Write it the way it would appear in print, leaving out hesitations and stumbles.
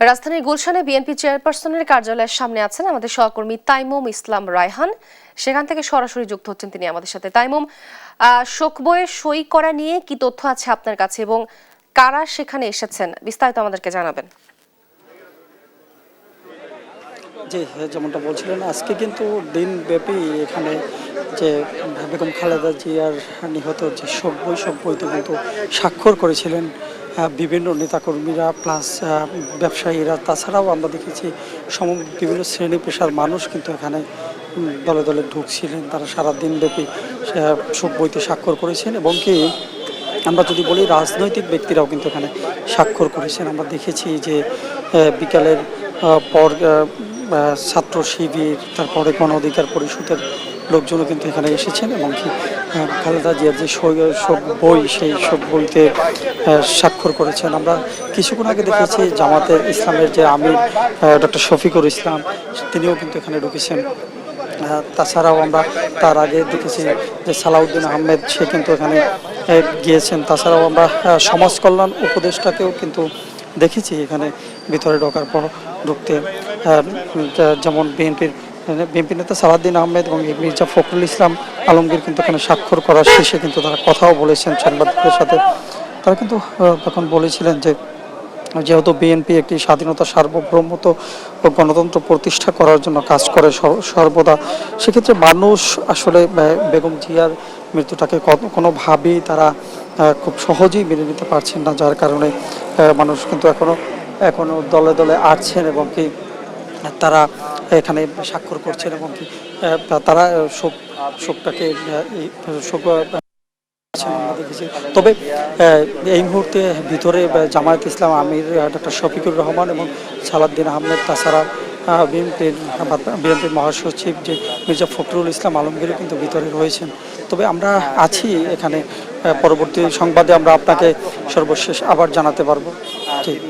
রাজধানীর গুলশানে বিএনপি চেয়ারপারসনের কার্যালয়ের সামনে আছেন আমাদের সহকর্মী তাইমুম ইসলাম রায়হান। সেখান থেকে সরাসরি যুক্ত হচ্ছেন তিনি আমাদের সাথে। তাইমুম, শোক বইয়ে সই করা নিয়ে কি তথ্য আছে আপনার কাছে এবং কারা সেখানে এসেছেন, বিস্তারিত আমাদেরকে জানাবেন। জি, যেমনটা বলছিলেন, আজকে কিন্তু দিনব্যাপী এখানে যে বেগম খালেদা জিয়ার নিহত যে শোক বইতে কিন্তু স্বাক্ষর করেছিলেন বিভিন্ন নেতাকর্মীরা প্লাস ব্যবসায়ীরা। তাছাড়াও আমরা দেখেছি বিভিন্ন শ্রেণী পেশার মানুষ কিন্তু এখানে দলে দলে ঢুকছিলেন। তারা সারা দিনব্যাপী শোক বইতে স্বাক্ষর করেছেন এবং কি আমরা যদি বলি রাজনৈতিক ব্যক্তিরাও কিন্তু এখানে স্বাক্ষর করেছেন। আমরা দেখেছি যে বিকালের পর ছাত্র শিবির, তারপরে গণ অধিকার পরিষদের লোকজনও কিন্তু এখানে এসেছেন এবং কি খালেদা জিয়ার যে শোক বই, সেই শোক বইতে স্বাক্ষর করেছেন। আমরা কিছুক্ষণ আগে দেখেছি জামাতের ইসলামের যে আমির ডক্টর শফিকুর ইসলাম, তিনিও কিন্তু এখানে ঢুকেছেন। তাছাড়াও আমরা তার আগে দেখেছি যে সালাউদ্দিন আহমেদ, সে কিন্তু এখানে গিয়েছেন। তাছাড়াও আমরা সমাজ কল্যাণ উপদেষ্টাকেও কিন্তু দেখেছি এখানে ভিতরে ঢোকার পর ঢুকতে। যেমন বিএনপি নেতা সালাউদ্দিন আহমেদ এবং মির্জা ফখরুল ইসলাম আলমগীর কিন্তু এখানে স্বাক্ষর করার শেষে কিন্তু তারা কথাও বলেছেন সাংবাদিকদের সাথে। তারা কিন্তু তখন বলেছিলেন যে যেহেতু বিএনপি একটি স্বাধীনতা, সার্বভৌমত্ব ও গণতন্ত্র প্রতিষ্ঠা করার জন্য কাজ করে সর্বদা, সেক্ষেত্রে মানুষ আসলে বেগম জিয়ার মৃত্যুটাকে কোনোভাবেই তারা খুব সহজেই মেনে নিতে পারছেন না, যার কারণে মানুষ কিন্তু এখনো দলে দলে আসছেন এবং কি তারা এখানে স্বাক্ষর করছেন এবং কি তারা শোকটাকে শোক আমরা দেখেছি। তবে এই মুহূর্তে ভিতরে জামায়াত ইসলাম আমির ডক্টর শফিকুর রহমান এবং সালাউদ্দিন আহমেদ, তাছাড়া বিএনপির মহাসচিব যে মির্জা ফখরুল ইসলাম আলমগীরও কিন্তু ভিতরে রয়েছেন। তবে আমরা আছি এখানে, পরবর্তী সংবাদে আমরা আপনাকে সর্বশেষ আবার জানাতে পারবো। ঠিক।